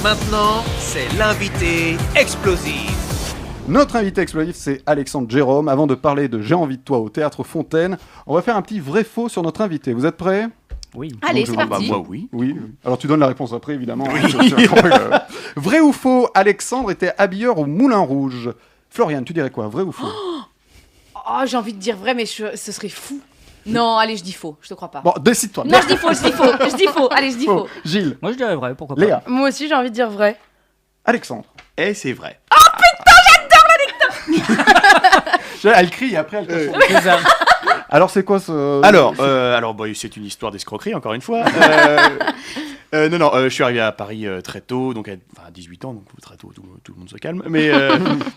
Maintenant, c'est l'invité explosif. Notre invité explosif, c'est Alexandre Jérôme. Avant de parler de J'ai envie de toi au Théâtre Fontaine, on va faire un petit vrai-faux sur notre invité. Vous êtes prêts ? Oui. Allez, Donc, c'est parti. Moi, oui. Oui. Alors tu donnes la réponse après, évidemment. Oui. Vrai ou faux, Alexandre était habilleur au Moulin Rouge. Floriane, tu dirais quoi ? Vrai ou faux ? Oh, j'ai envie de dire vrai, mais ce serait fou. Non, allez, je dis faux, je te crois pas. Bon, décide-toi. Non, je dis faux, je dis faux, allez, je dis faux. Gilles, Moi je dirais vrai, pourquoi pas. Léa, Moi aussi, j'ai envie de dire vrai. Alexandre. Et c'est vrai. Elle crie et après elle te C'est ça. Alors c'est quoi ce... Alors, bah, c'est une histoire d'escroquerie, encore une fois. Non, je suis arrivé à Paris très tôt, donc à 18 ans, donc très tôt, tout le monde se calme. Mais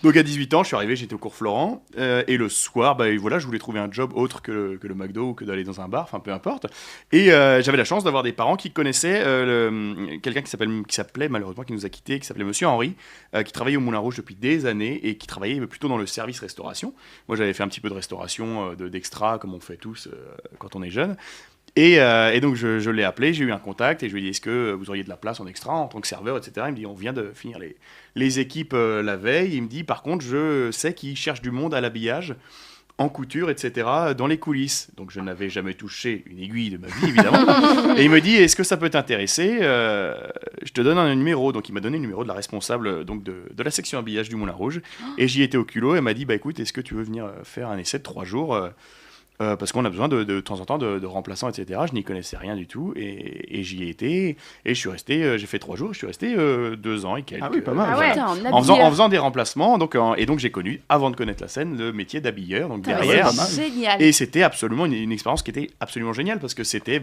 donc à 18 ans, je suis arrivé, j'étais au cours Florent, et le soir, bah, voilà, je voulais trouver un job autre que le McDo ou que d'aller dans un bar, enfin peu importe. Et j'avais la chance d'avoir des parents qui connaissaient quelqu'un qui s'appelait, malheureusement, qui nous a quittés, qui s'appelait Monsieur Henry, qui travaillait au Moulin Rouge depuis des années et qui travaillait plutôt dans le service restauration. Moi, j'avais fait un petit peu de restauration, d'extra, comme on fait tous quand on est jeune. Et donc je l'ai appelé, j'ai eu un contact et je lui ai dit est-ce que vous auriez de la place en extra en tant que serveur, etc. Il me dit on vient de finir les équipes la veille. Il me dit par contre je sais qu'il cherche du monde à l'habillage, en couture, etc. dans les coulisses. Donc je n'avais jamais touché une aiguille de ma vie évidemment. Et il me dit est-ce que ça peut t'intéresser je te donne un numéro. Donc il m'a donné le numéro de la responsable donc de la section habillage du Moulin Rouge. Et j'y étais au culot. Elle m'a dit bah écoute est-ce que tu veux venir faire un essai de 3 jours parce qu'on a besoin de temps en temps de remplaçants, etc. Je n'y connaissais rien du tout et j'y ai été et je suis resté, j'ai fait 3 jours, je suis resté 2 ans et quelques. Ah oui, pas mal. Ah ouais, putain, En faisant des remplacements, donc j'ai connu, avant de connaître la scène, le métier d'habilleur, donc derrière. C'est génial. Et c'était absolument une expérience qui était absolument géniale parce que c'était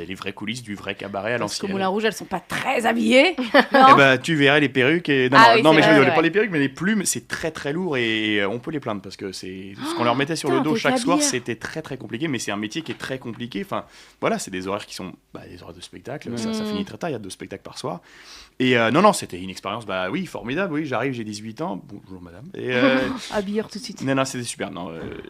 les vraies coulisses du vrai cabaret à Parce qu'au l'ancienne. Moulin Rouge, elles sont pas très habillées. Eh ben, tu verrais les perruques et... Ah oui, non c'est mais je vrai, rigole c'est pas vrai. les perruques, mais les plumes, c'est très très lourd et on peut les plaindre parce que c'est ce qu'on leur mettait sur le putain, dos t'es chaque soir, habilleur. c'était très très compliqué, mais c'est un métier qui est très compliqué. Enfin, voilà, c'est des horaires qui sont des horaires de spectacle, ça finit très tard, il y a 2 spectacles par soir. Et non, c'était une expérience, oui, formidable, oui, j'arrive, j'ai 18 ans, bonjour madame. Et, Habilleur tout de suite. non, c'était super,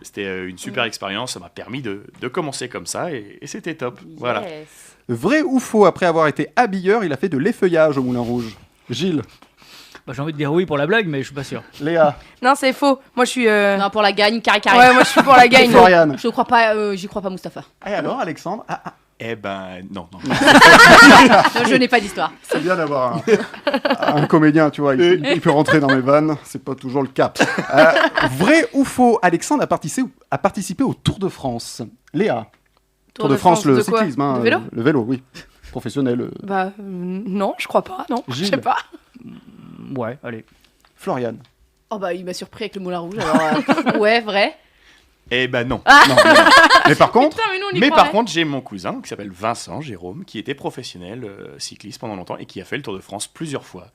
c'était une super expérience, ça m'a permis de commencer comme ça et c'était top, voilà. Yes. Vrai ou faux, après avoir été habilleur, il a fait de l'effeuillage au Moulin Rouge. Gilles, Bah, j'ai envie de dire oui pour la blague, mais je suis pas sûr. Léa, Non, c'est faux. Moi, je suis. Non, pour la gagne, carré. Ouais, moi, je suis pour la gagne. Floriane. Je crois pas, j'y crois pas, Mustapha. Et alors Alexandre ? Eh ben, non. Non, je n'ai pas d'histoire. C'est bien d'avoir un comédien, tu vois, il peut rentrer dans mes vannes, c'est pas toujours le cas. Vrai ou faux, Alexandre a participé au Tour de France. Léa, Tour de France, le de quoi ? cyclisme, hein, De vélo ? le vélo, oui, professionnel. Bah, non, je crois pas, non. Je Gilles. sais pas. Ouais, allez. Floriane. Oh bah, il m'a surpris avec le Moulin Rouge, alors... ouais, vrai. Eh ben non. Non, mais par contre, Putain, mais nous, on y Mais croirait. par contre, j'ai mon cousin qui s'appelle Vincent Jérôme, qui était professionnel cycliste pendant longtemps et qui a fait le Tour de France plusieurs fois.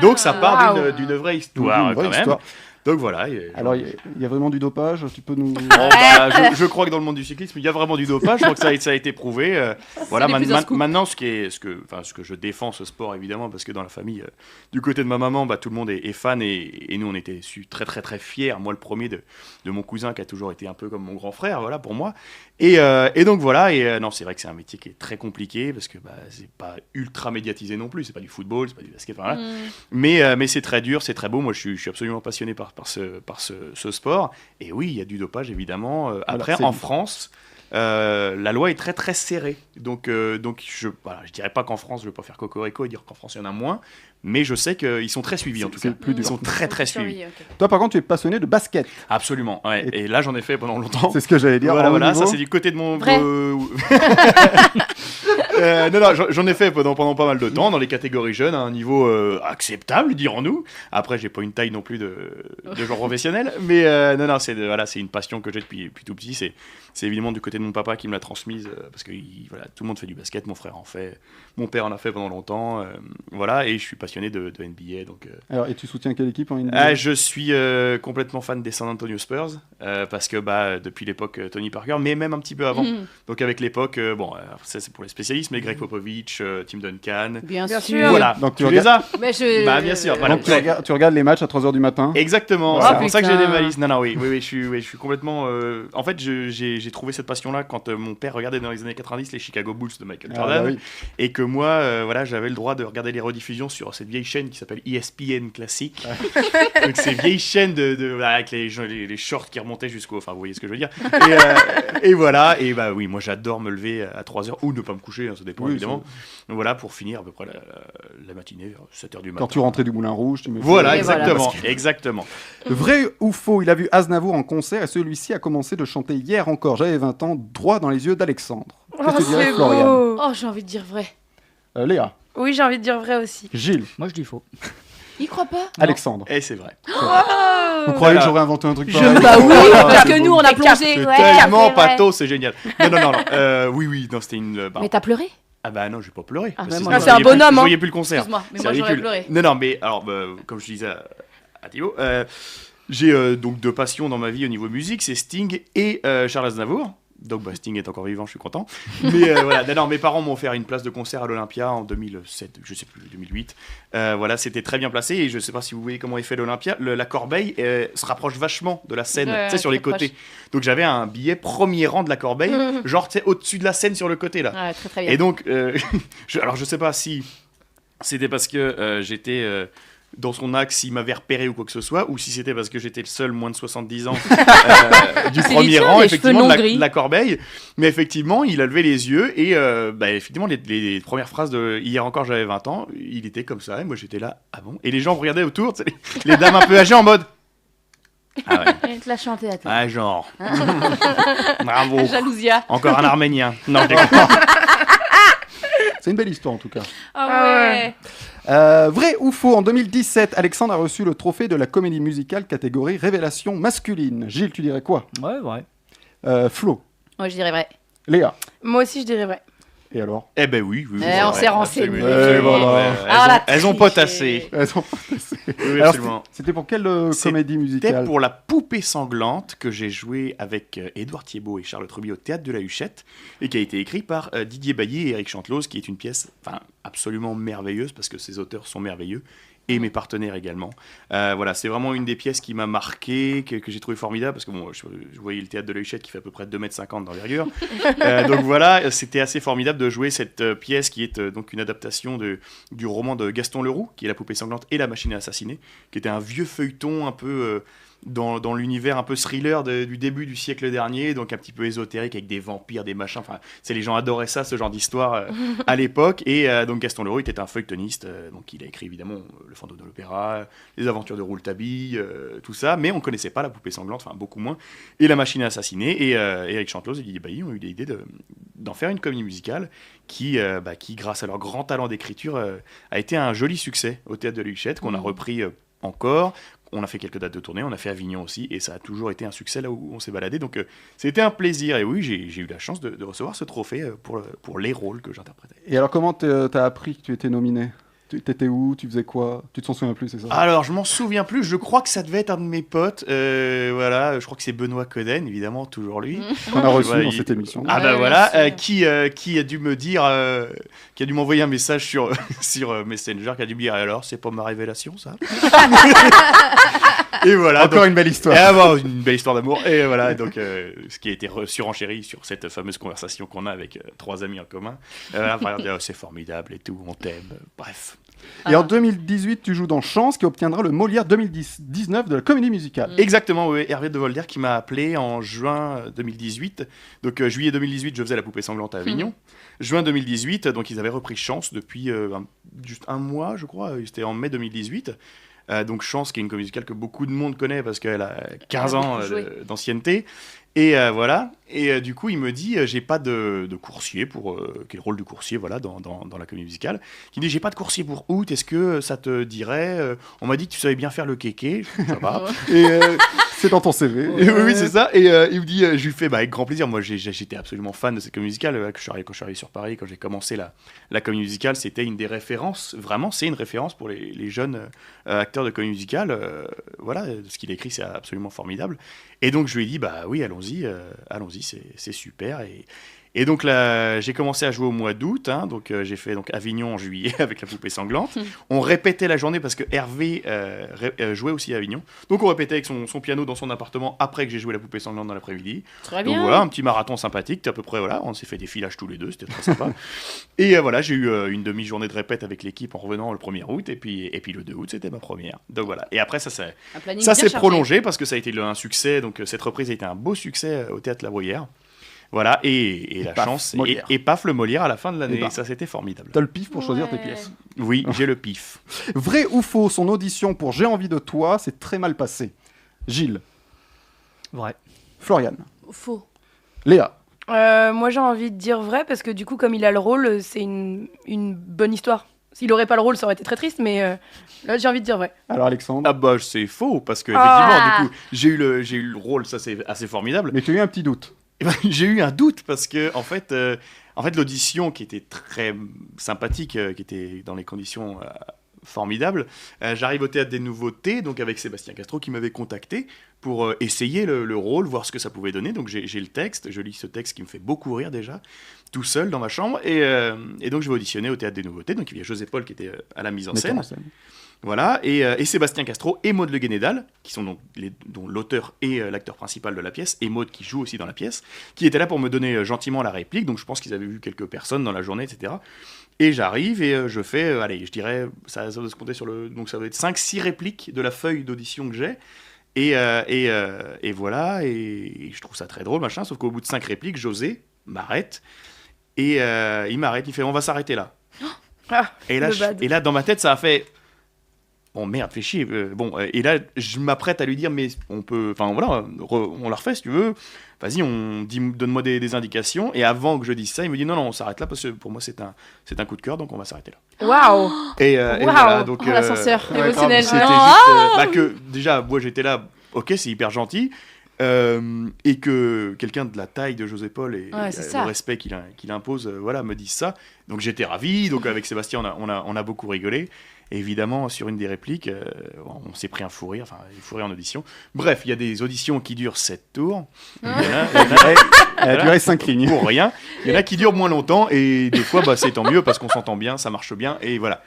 Donc ça part Waouh. d'une vraie histoire Une vraie quand même. histoire. Donc voilà. alors il y a vraiment du dopage, tu peux nous... Je crois que dans le monde du cyclisme, il y a vraiment du dopage. Je crois que ça a été prouvé. Voilà. les plusieurs scoops. Maintenant, ce que je défends ce sport évidemment, parce que dans la famille, du côté de ma maman, tout le monde est fan et nous on était très très très fiers. Moi le premier de mon cousin qui a toujours été un peu comme mon grand frère, voilà pour moi. Et donc voilà. Et non, c'est vrai que c'est un métier qui est très compliqué parce que c'est pas ultra médiatisé non plus. C'est pas du football, c'est pas du basket, voilà. Mais c'est très dur, c'est très beau. Moi, je suis absolument passionné par ce sport. Et oui, il y a du dopage, évidemment. Après, c'est en dit. France, la loi est très, très serrée. Donc je dirais pas qu'en France, je ne vais pas faire cocorico et dire qu'en France, il y en a moins. Mais je sais qu'ils sont très suivis, en tout C'est cas. plus dur. Ils sont très, très suivis. Toi par contre, tu es passionné de basket. Absolument. Ouais. Et- Et là, j'en ai fait pendant longtemps. C'est ce que j'allais dire. Voilà, en haut voilà, niveau. ça c'est du côté de mon... Vrai. Non, j'en ai fait pendant pas mal de temps, dans les catégories jeunes, à un niveau acceptable, dirons-nous. Après, j'ai pas une taille non plus de joueur professionnel, mais non, c'est une passion que j'ai depuis tout petit. C'est évidemment du côté de mon papa qui me l'a transmise, parce que tout le monde fait du basket, mon frère en fait, mon père en a fait pendant longtemps, voilà, et je suis passionné de NBA, donc... Alors, et tu soutiens quelle équipe en NBA ? Je suis complètement fan des San Antonio Spurs parce que depuis l'époque Tony Parker, mais même un petit peu avant. Donc avec l'époque, ça c'est pour les spécialistes, artistes, mais Greg Popovich, Tim Duncan. Bien Bien sûr. sûr. Voilà, Donc, tu tu les as Mais je... Bah, bien sûr, voilà. Donc, tu regardes les matchs à 3h du matin. Exactement, Oh, c'est pour ça que j'ai putain. des valises. Non, oui, je suis complètement. En fait, j'ai trouvé cette passion-là quand mon père regardait dans les années 90 les Chicago Bulls de Michael Ah, Jordan, bah oui. et que moi, voilà, j'avais le droit de regarder les rediffusions sur cette vieille chaîne qui s'appelle ESPN Classic. Donc, ces vieilles chaînes voilà, avec les shorts qui remontaient jusqu'au. Enfin, vous voyez ce que je veux dire. Et voilà, et bah oui, moi j'adore me lever à 3h ou ne pas me coucher, hein, ça dépend Oui, évidemment. Donc voilà, pour finir à peu près la matinée, vers 7h du matin. Quand tu rentrais du Moulin Rouge, tu me Voilà, Et voilà. exactement. Vrai ou faux, il a vu Aznavour en concert et celui-ci a commencé de chanter hier encore, j'avais 20 ans, droit dans les yeux d'Alexandre. Qu'est-ce que tu dirais, c'est Florian beau. Oh, j'ai envie de dire vrai. Léa, Oui, j'ai envie de dire vrai aussi. Gilles, Moi, je dis faux. Il croit pas? Alexandre. Et c'est vrai. Vous croyez que j'aurais inventé un truc pareil Bah oui, parce que c'est nous, beau. on a plongé. C'est Ouais, tellement c'est vrai. pato, c'est génial. Non. Oui, non, c'était une. Mais t'as pleuré? Ah bah non, j'ai pas pleuré. Ah bah Parce que moi, sinon, c'est un vous voyez bonhomme, plus- hein. Vous voyez plus le concert. Excuse-moi, mais C'est moi, j'aurais ridicule. pleuré. Non, mais alors, comme je disais à Théo, j'ai donc deux passions dans ma vie au niveau musique, c'est Sting et Charles Aznavour. Donc Sting est encore vivant, je suis content. Mais voilà, non, mes parents m'ont offert une place de concert à l'Olympia en 2007, je sais plus, 2008. Voilà, c'était très bien placé et je sais pas si vous voyez comment est fait l'Olympia. La corbeille se rapproche vachement de la scène, Ouais, tu sais, sur les très côtés. proche. Donc j'avais un billet premier rang de la corbeille, genre tu sais, au-dessus de la scène sur le côté là. Ouais, très très bien. Et donc, alors je sais pas si c'était parce que j'étais dans son axe, il m'avait repéré ou quoi que ce soit, ou si c'était parce que j'étais le seul moins de 70 ans du C'est premier vite, rang, les effectivement, cheveux de non gris. de la corbeille. Mais effectivement, il a levé les yeux et effectivement, les premières phrases de Hier encore j'avais 20 ans, il était comme ça, et moi j'étais là, ah bon? Et les gens regardaient autour, tu sais, les dames un peu âgées en mode. Ah ouais, Elle te l'a chanté à toi. ah, genre. Bravo. Jalousia. Encore un Arménien. Non, je déconne. C'est une belle histoire en tout cas. Ah ouais. Vrai ou faux, en 2017, Alexandre a reçu le trophée de la comédie musicale catégorie révélation masculine. Gilles, tu dirais quoi? Ouais, ouais. Flo, Moi, je dirais vrai. Léa, Moi aussi, je dirais vrai. et alors? Eh ben oui. on c'est vrai, s'est renseigné. absolument. Ouais, voilà. Ah, Elles ont triché. potassé. Elles ont- Oui, Alors, absolument. c'était pour quelle C'était comédie C'était musicale? pour La Poupée Sanglante que j'ai joué avec Édouard Thiebaud et Charles Truby au Théâtre de la Huchette et qui a été écrit par Didier Bailly et Eric Chantelose, qui est une pièce absolument merveilleuse parce que ces auteurs sont merveilleux et mes partenaires également. Voilà, c'est vraiment une des pièces qui m'a marqué, que j'ai trouvé formidable parce que bon, je voyais le Théâtre de la Huchette qui fait à peu près 2,50 m d'envergure. Donc voilà, c'était assez formidable de jouer cette pièce qui est donc une adaptation du roman de Gaston Leroux, qui est La Poupée Sanglante et La Machine à assassiner, qui était un vieux feuilleton un peu dans l'univers un peu thriller du début du siècle dernier, donc un petit peu ésotérique avec des vampires, des machins. Enfin, les gens adoraient ça, ce genre d'histoire à l'époque. Et donc Gaston Leroux était un feuilletoniste, donc il a écrit évidemment Le Fantôme de l'Opéra, Les Aventures de Rouletabille, tout ça, mais on connaissait pas La Poupée Sanglante, enfin beaucoup moins, et La Machine à assassiner. Et Eric Chantelose et Didier Bailly ont eu l'idée d'en faire une comédie musicale qui, grâce à leur grand talent d'écriture, a été un joli succès au Théâtre de la Huchette, qu'on a repris encore. On a fait quelques dates de tournée, on a fait Avignon aussi, et ça a toujours été un succès là où on s'est baladé. Donc c'était un plaisir. Et oui, j'ai eu la chance de recevoir ce trophée pour les rôles que j'interprétais. Et alors, comment t'as appris que tu étais nominé? T'étais où? Tu faisais quoi? Tu te souviens plus, c'est ça? Alors, je m'en souviens plus. Je crois que ça devait être un de mes potes. Voilà, je crois que c'est Benoît Coden, évidemment, toujours lui. Qu'on a reçu Ouais, dans il- cette émission. Ah Ouais, bah bien voilà, sûr. qui a dû me dire, qui a dû m'envoyer un message sur Messenger, qui a dû me dire alors, c'est pas ma révélation ça. Et voilà. Encore donc- une belle histoire. Et bon, une belle histoire d'amour. Et voilà, donc ce qui a été surenchéri sur cette fameuse conversation qu'on a avec trois amis en commun. Enfin, dire, c'est formidable et tout, on t'aime. Bref. Et en 2018, tu joues dans Chance, qui obtiendra le Molière 2019 de la comédie musicale. Exactement, oui. Hervé de Volder qui m'a appelé en juin 2018. Donc juillet 2018, je faisais La Poupée Sanglante à Avignon. Juin 2018, donc ils avaient repris Chance depuis juste un mois, je crois. C'était en mai 2018. Donc Chance, qui est une comédie musicale que beaucoup de monde connaît parce qu'elle a 15 Elle a ans beaucoup joué. d'ancienneté. Et voilà. Et du coup, il me dit, j'ai pas de coursier pour qui est le rôle du coursier, voilà, dans la comédie musicale. Il me dit, j'ai pas de coursier pour août. Est-ce que ça te dirait On m'a dit que tu savais bien faire le kéké. Ça va. Et C'est dans ton CV. et oui, c'est ça. Et il me dit, je lui fais avec grand plaisir. Moi, j'étais absolument fan de cette comédie musicale. Quand je suis arrivé sur Paris, quand j'ai commencé la comédie musicale, c'était une des références. Vraiment, c'est une référence pour les jeunes acteurs de comédie musicale. Voilà, ce qu'il a écrit, c'est absolument formidable. Et donc, je lui ai dit, bah oui, allons-y, c'est super. Et donc là, j'ai commencé à jouer au mois d'août, hein, donc j'ai fait donc Avignon en juillet avec la poupée sanglante. On répétait la journée parce que Hervé jouait aussi à Avignon. Donc on répétait avec son piano dans son appartement après que j'ai joué la poupée sanglante dans l'après-midi. Très Donc bien. voilà, un petit marathon sympathique, à peu près, voilà, on s'est fait des filages tous les deux, c'était très sympa. Et voilà, j'ai eu une demi-journée de répète avec l'équipe en revenant le 1er août, et puis le 2 août, c'était ma première. Donc voilà, et après ça s'est Un planning ça bien s'est chargé. prolongé parce que ça a été un succès, donc cette reprise a été un beau succès au Théâtre La Bruyère. Voilà, et la paf, chance, Molière. et paf le Molière à la fin de l'année, Et ben. ça c'était formidable. T'as le pif pour choisir tes Ouais. pièces. Oui, j'ai le pif. Vrai ou faux, son audition pour J'ai envie de toi s'est très mal passée. Gilles, Vrai. Florian, Faux. Léa. Moi, j'ai envie de dire vrai parce que du coup, comme il a le rôle, c'est une bonne histoire. S'il aurait pas le rôle, ça aurait été très triste, mais là, j'ai envie de dire vrai. Alors Alexandre. Ah bah c'est faux, parce que Ah. effectivement, du coup, j'ai eu le rôle, ça c'est assez formidable. Mais tu as eu un petit doute. Eh ben, j'ai eu un doute parce que en fait l'audition qui était très sympathique, qui était dans les conditions formidables, j'arrive au Théâtre des Nouveautés, donc avec Sébastien Castro qui m'avait contacté pour essayer le rôle, voir ce que ça pouvait donner. Donc j'ai le texte, je lis ce texte qui me fait beaucoup rire déjà, tout seul dans ma chambre, et donc je vais auditionner au Théâtre des Nouveautés. Donc il y a José Paul qui était à la mise en Metteur scène. en scène. Voilà, et Sébastien Castro et Maud Le Guénédal, qui sont donc dont l'auteur et l'acteur principal de la pièce, et Maud qui joue aussi dans la pièce, qui étaient là pour me donner gentiment la réplique, donc je pense qu'ils avaient vu quelques personnes dans la journée, etc. Et j'arrive et je fais, allez, je dirais, ça doit se compter sur donc ça va être 5-6 répliques de la feuille d'audition que j'ai, et voilà, et je trouve ça très drôle, machin, sauf qu'au bout de 5 répliques, José m'arrête, et il m'arrête, il fait, on va s'arrêter là. Ah, Et là, le bad. et là, dans ma tête, ça a fait... Bon, merde, fais chier. Et là, je m'apprête à lui dire, mais on peut... Enfin, voilà, on la refait, si tu veux. Vas-y, donne-moi des indications. Et avant que je dise ça, il me dit, non, on s'arrête là, parce que pour moi, c'est un coup de cœur, donc on va s'arrêter là. Waouh. Et Waouh. voilà, donc... Oh, l'ascenseur ouais, émotionnel. C'était Non, juste... que, déjà, moi, j'étais là, ok, c'est hyper gentil. Et que quelqu'un de la taille de José Paul et Ouais, c'est le ça. respect qu'il impose, voilà, me dise ça. Donc j'étais ravi. Donc avec Sébastien, on a beaucoup rigolé. Et évidemment, sur une des répliques, on s'est pris un fou rire, enfin, un fou rire en audition. Bref, il y a des auditions qui durent 7 tours. Il y en a Elle a duré 5 lignes. pour rien. Il y en a qui durent moins longtemps. Et des fois, c'est tant mieux parce qu'on s'entend bien, ça marche bien. Et voilà,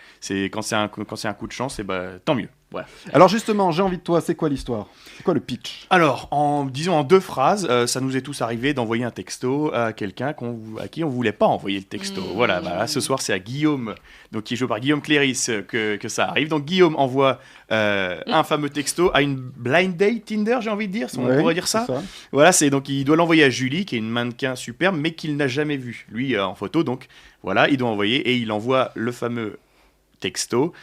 quand c'est un coup de chance, tant mieux. Voilà. Alors justement, J'ai envie de toi, c'est quoi l'histoire? C'est quoi le pitch? Alors, disons en 2 phrases, ça nous est tous arrivé d'envoyer un texto à quelqu'un à qui on voulait pas envoyer le texto. Voilà, ce soir c'est à Guillaume, donc qui est joué par Guillaume Cléris, que ça arrive. Donc Guillaume envoie un fameux texto à une blind date Tinder, j'ai envie de dire, on Ouais, pourrait dire ça. c'est ça. Voilà, donc il doit l'envoyer à Julie, qui est une mannequin superbe, mais qu'il n'a jamais vue, lui en photo. Donc voilà, il doit envoyer et il envoie le fameux texto,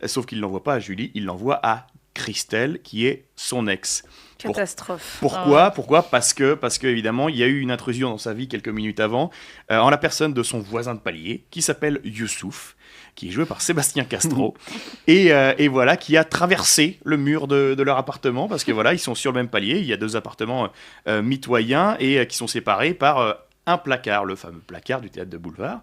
sauf qu'il ne l'envoie pas à Julie, il l'envoie à Christelle, qui est son ex. Catastrophe. Pourquoi Parce que évidemment, il y a eu une intrusion dans sa vie quelques minutes avant, en la personne de son voisin de palier, qui s'appelle Youssouf, qui est joué par Sébastien Castro, et voilà, qui a traversé le mur de leur appartement, parce que voilà, ils sont sur le même palier, il y a 2 appartements mitoyens, et qui sont séparés par... un placard, le fameux placard du théâtre de boulevard,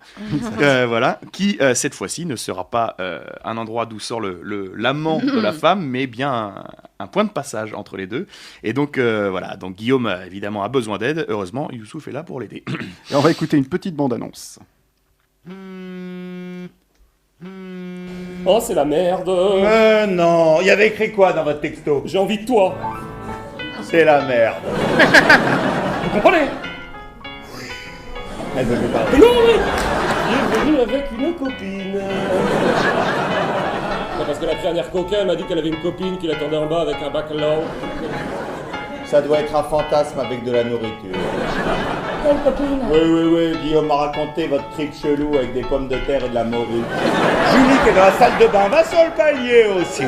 voilà, qui cette fois-ci ne sera pas un endroit d'où sort l'amant de la femme, mais bien un point de passage entre les deux. Et donc voilà, donc Guillaume évidemment a besoin d'aide. Heureusement, Youssouf est là pour l'aider. Et on va écouter une petite bande-annonce. Oh, c'est la merde. Non, il y avait écrit quoi dans votre texto? J'ai envie de toi. C'est la merde. Vous comprenez? Elle veut pas. Non, mais il est venu avec une copine. Non, parce que la dernière coquin m'a dit qu'elle avait une copine qui l'attendait en bas avec un bacalao. Ça doit être un fantasme avec de la nourriture. Quelle copine? Oui, Guillaume m'a raconté votre truc chelou avec des pommes de terre et de la morue. Julie qui est dans la salle de bain va sur le palier aussi.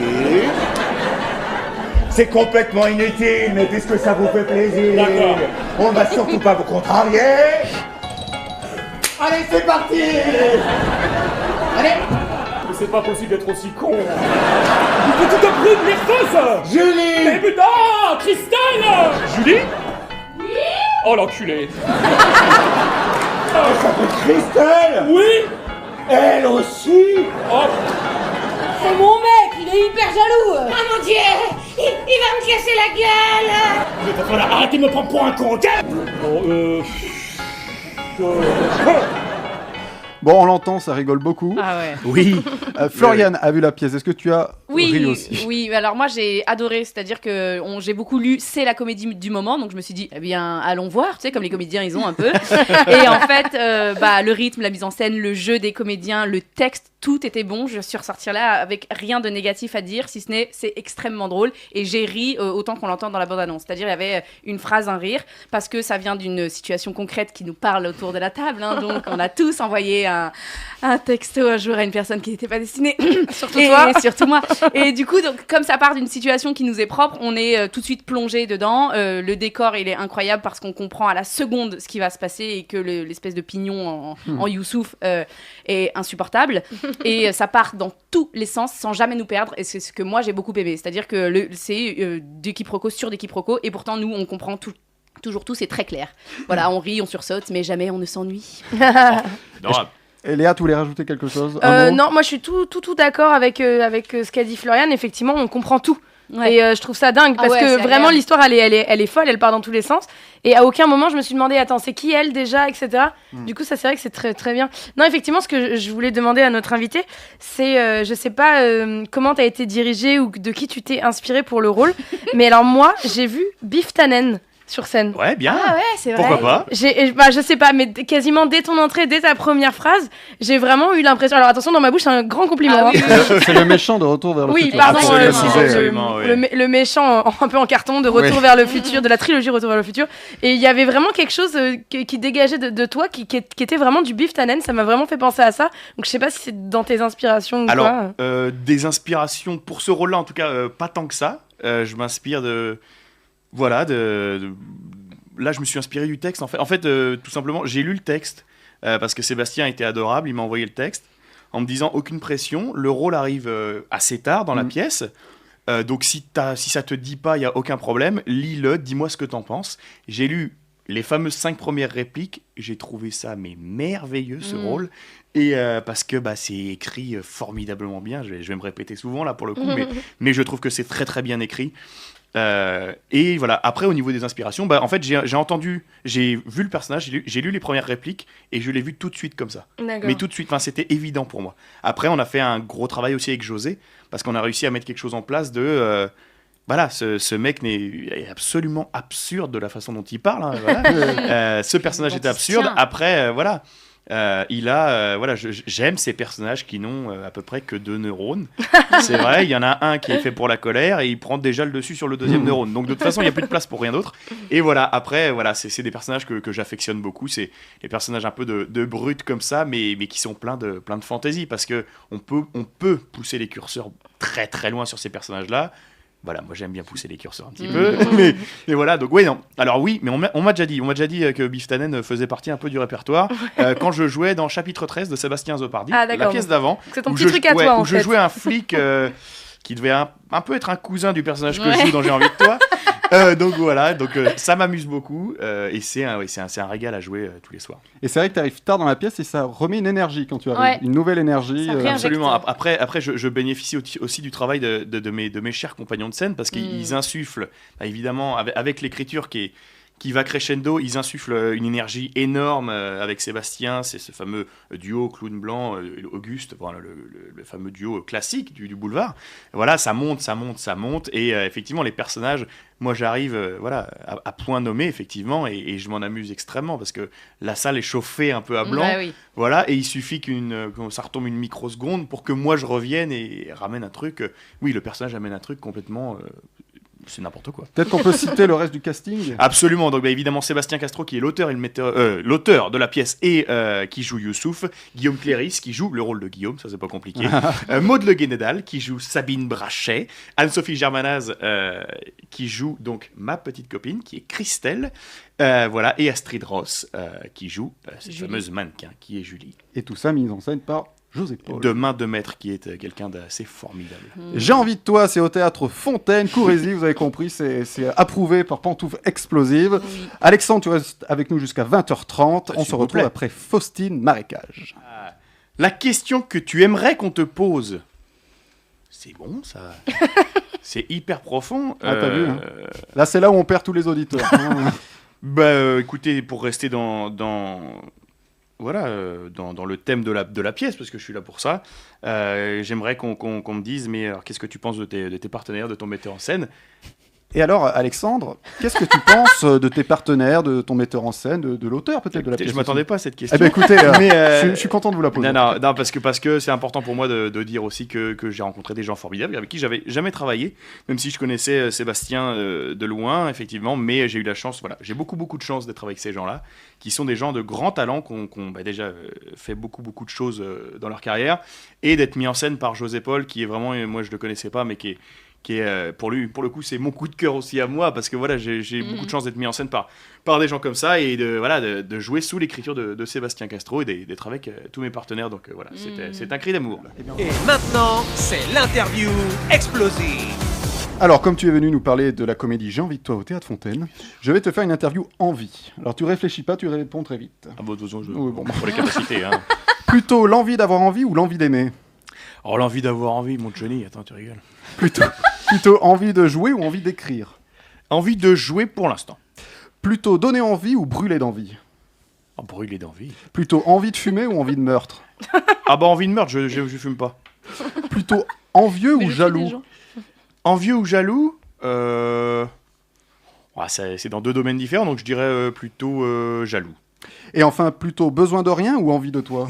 C'est complètement inutile, mais puisque ça vous fait plaisir, D'accord. on va surtout pas vous contrarier. Allez, c'est parti. Allez, Mais c'est pas possible d'être aussi con. Il faut tout un bruit de nerveuse. Julie. Mais putain, Christelle. Julie? Oui. Oh l'enculé. Elle s'appelle Christelle. Oui. Elle aussi. Oh, C'est mon mec, il est hyper jaloux. Oh mon dieu, il va me casser la gueule. voilà, arrêtez de me prendre pour un con, ok? Bon, chose. Bon, on l'entend, ça rigole beaucoup. Ah ouais. Oui. Florian a vu la pièce. Est-ce que tu as ri aussi? Oui, alors moi j'ai adoré, c'est-à-dire que j'ai beaucoup lu, c'est la comédie du moment, donc je me suis dit, eh bien, allons voir, tu sais, comme les comédiens ils ont un peu. Et en fait, le rythme, la mise en scène, le jeu des comédiens, le texte, tout était bon. Je suis ressortie là avec rien de négatif à dire, si ce n'est c'est extrêmement drôle et j'ai ri autant qu'on l'entend dans la bande-annonce. C'est-à-dire il y avait une phrase, un rire, parce que ça vient d'une situation concrète qui nous parle autour de la table. Hein, donc on a tous envoyé un texto un jour à une personne qui n'était pas destinée. Surtout toi. Surtout moi. Et du coup, donc, comme ça part d'une situation qui nous est propre, on est tout de suite plongé dedans. Le décor, il est incroyable parce qu'on comprend à la seconde ce qui va se passer et que l'espèce de pignon en Youssouf est insupportable. Et ça part dans tous les sens sans jamais nous perdre. Et c'est ce que moi, j'ai beaucoup aimé. C'est-à-dire que c'est des quiproquos sur des quiproquos. Et pourtant, nous, on comprend toujours tout. C'est très clair. Voilà, on rit, on sursaute, mais jamais on ne s'ennuie. Non, Et Léa, tu voulais rajouter quelque chose? Un mot? Non, moi je suis tout d'accord avec ce qu'a dit Florian. Effectivement, on comprend tout. Ouais. Et je trouve ça dingue parce ouais, que c'est vraiment agréable. l'histoire elle est folle, elle part dans tous les sens. Et à aucun moment je me suis demandé, attends, c'est qui elle déjà, etc. Du coup, ça c'est vrai que c'est très très bien. Non, effectivement, ce que je voulais demander à notre invité, c'est, je sais pas comment t'as été dirigé ou de qui tu t'es inspiré pour le rôle, mais alors moi j'ai vu Biff Tannen sur scène. ouais, bien. Ah ouais, c'est vrai. Pourquoi pas? Je sais pas, mais quasiment dès ton entrée, dès ta première phrase, j'ai vraiment eu l'impression. Alors attention, dans ma bouche, c'est un grand compliment. Ah oui, hein. C'est le méchant de Retour vers le Oui, futur. pardon, Absolument, oui. le méchant un peu en carton de Retour Oui. vers le futur, de la trilogie Retour vers le futur. Et il y avait vraiment quelque chose qui dégageait de toi, qui était vraiment du Biff Tannen. Ça m'a vraiment fait penser à ça. Donc je sais pas si c'est dans tes inspirations ou Alors, quoi. des inspirations pour ce rôle-là, en tout cas, pas tant que ça. Je m'inspire de... Voilà, là, je me suis inspiré du texte. En fait, tout simplement, j'ai lu le texte parce que Sébastien était adorable. Il m'a envoyé le texte en me disant aucune pression. Le rôle arrive assez tard dans la pièce. Donc, si ça te dit pas, il y a aucun problème. Lis-le, dis-moi ce que t'en penses. J'ai lu les fameuses 5 premières répliques. J'ai trouvé ça mais merveilleux, ce rôle. Et parce que c'est écrit formidablement bien. Je vais me répéter souvent là pour le coup, mais je trouve que c'est très très bien écrit. Et voilà, après au niveau des inspirations, en fait j'ai vu le personnage, j'ai lu les premières répliques et je l'ai vu tout de suite comme ça. D'accord. Mais tout de suite, c'était évident pour moi. Après on a fait un gros travail aussi avec José, parce qu'on a réussi à mettre quelque chose en place de... voilà, ce mec est absolument absurde de la façon dont il parle. Hein, voilà. Ce personnage est absurde. tient. Après, voilà. J'aime ces personnages qui n'ont à peu près que 2 neurones. C'est vrai, il y en a un qui est fait pour la colère et il prend déjà le dessus sur le 2e neurone. Donc de toute façon, il n'y a plus de place pour rien d'autre. Et voilà, après, c'est des personnages que j'affectionne beaucoup. C'est les personnages un peu de brutes comme ça, mais qui sont plein de fantaisie, parce que on peut pousser les curseurs très très loin sur ces personnages-là. Voilà, moi j'aime bien pousser les curseurs un petit peu, mais voilà, donc non. Alors oui, mais on m'a déjà dit que Biff Tannen faisait partie un peu du répertoire quand je jouais dans Chapitre 13 de Sébastien Zopardi, la pièce d'avant. C'est ton petit truc à toi, en fait. Je jouais un flic qui devait un peu être un cousin du personnage que je joue dans J'ai envie de toi. Donc voilà, ça m'amuse beaucoup et c'est un régal à jouer tous les soirs. Et c'est vrai que tu arrives tard dans la pièce et ça remet une énergie quand tu arrives. Ouais. Une nouvelle énergie. Ça réinjecte. Absolument. Après je bénéficie aussi du travail de mes chers compagnons de scène, parce qu'ils insufflent, évidemment, avec l'écriture qui va crescendo, ils insufflent une énergie énorme avec Sébastien. C'est ce fameux duo clown blanc, Auguste, voilà, le fameux duo classique du boulevard. Voilà, ça monte. Et effectivement, les personnages, moi j'arrive à point nommé, effectivement, et je m'en amuse extrêmement, parce que la salle est chauffée un peu à blanc. Ouais, oui. Voilà, et il suffit que ça retombe une microseconde pour que moi je revienne et ramène un truc. Oui, le personnage amène un truc complètement... c'est n'importe quoi. Peut-être qu'on peut citer le reste du casting. Absolument. Donc évidemment Sébastien Castro qui est l'auteur de la pièce et qui joue Youssouf, Guillaume Cléris qui joue le rôle de Guillaume, ça c'est pas compliqué, Maud Le Guénédal qui joue Sabine Brachet, Anne-Sophie Germanaz qui joue donc ma petite copine qui est Christelle, et Astrid Ross qui joue cette fameuse mannequin qui est Julie. Et tout ça mis en scène par José Paul. De main de maître, qui est quelqu'un d'assez formidable. J'ai envie de toi, c'est au théâtre Fontaine, Courésy, vous avez compris, c'est approuvé par Pantoufle Explosive. Oui. Alexandre, tu restes avec nous jusqu'à 20h30. On s'il se vous retrouve plaît. après Faustine Marécage. La question que tu aimerais qu'on te pose, c'est bon ça. C'est hyper profond. Ah, t'as vu, hein. Là, c'est là où on perd tous les auditeurs. Écoutez, pour rester dans voilà, dans le thème de la pièce, parce que je suis là pour ça, j'aimerais qu'on me dise, mais alors, qu'est-ce que tu penses de tes partenaires, de ton metteur en scène? Et alors, Alexandre, qu'est-ce que tu penses de tes partenaires, de ton metteur en scène, de l'auteur peut-être de la pièce? Je m'attendais pas à cette question. Eh ben écoutez, je suis content de vous la poser. Non, parce que c'est important pour moi de dire aussi que j'ai rencontré des gens formidables avec qui j'avais jamais travaillé, même si je connaissais Sébastien de loin, effectivement, mais j'ai eu la chance, voilà, j'ai beaucoup de chance d'être avec ces gens-là, qui sont des gens de grand talent, qui ont déjà fait beaucoup de choses dans leur carrière, et d'être mis en scène par José Paul, qui est vraiment, moi je le connaissais pas, mais qui est pour le coup, c'est mon coup de cœur aussi à moi, parce que voilà, j'ai beaucoup de chance d'être mis en scène par des gens comme ça, et de jouer sous l'écriture de Sébastien Castro, et d'être avec tous mes partenaires, donc voilà, c'est un cri d'amour. Et maintenant, c'est l'interview explosive. Alors, comme tu es venu nous parler de la comédie J'ai envie de toi au Théâtre Fontaine, je vais te faire une interview en vie. Alors, tu réfléchis pas, tu réponds très vite. Ah bon, de toute façon, Oui, bon. pour les capacités, hein. Plutôt l'envie d'avoir envie ou l'envie d'aimer? Oh, l'envie d'avoir envie, mon Johnny, attends, tu rigoles. Plutôt envie de jouer ou envie d'écrire? Envie de jouer pour l'instant. Plutôt donner envie ou brûler d'envie? Oh, brûler d'envie. Plutôt envie de fumer ou envie de meurtre? Ah bah, envie de meurtre, je fume pas. Plutôt envieux ou jaloux? Envieux ou jaloux c'est dans deux domaines différents, donc je dirais plutôt jaloux. Et enfin, plutôt besoin de rien ou envie de toi?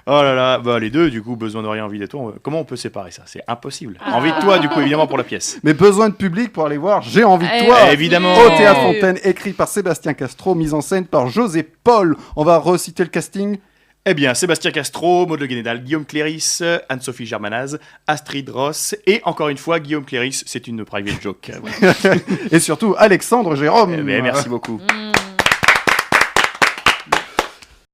Oh là là, bah les deux, du coup, besoin de rien, envie de toi. Comment on peut séparer ça? C'est impossible. Envie de toi, du coup, évidemment, pour la pièce. Mais besoin de public pour aller voir J'ai envie de toi, évidemment. au Théâtre Fontaine, écrit par Sébastien Castro, mise en scène par José Paul. On va reciter le casting. Eh bien, Sébastien Castro, Maud Le Guénédal, Guillaume Cléris, Anne-Sophie Germanaz, Astrid Ross, et encore une fois, Guillaume Cléris, c'est une private joke. Et surtout, Alexandre Jérôme. Merci beaucoup.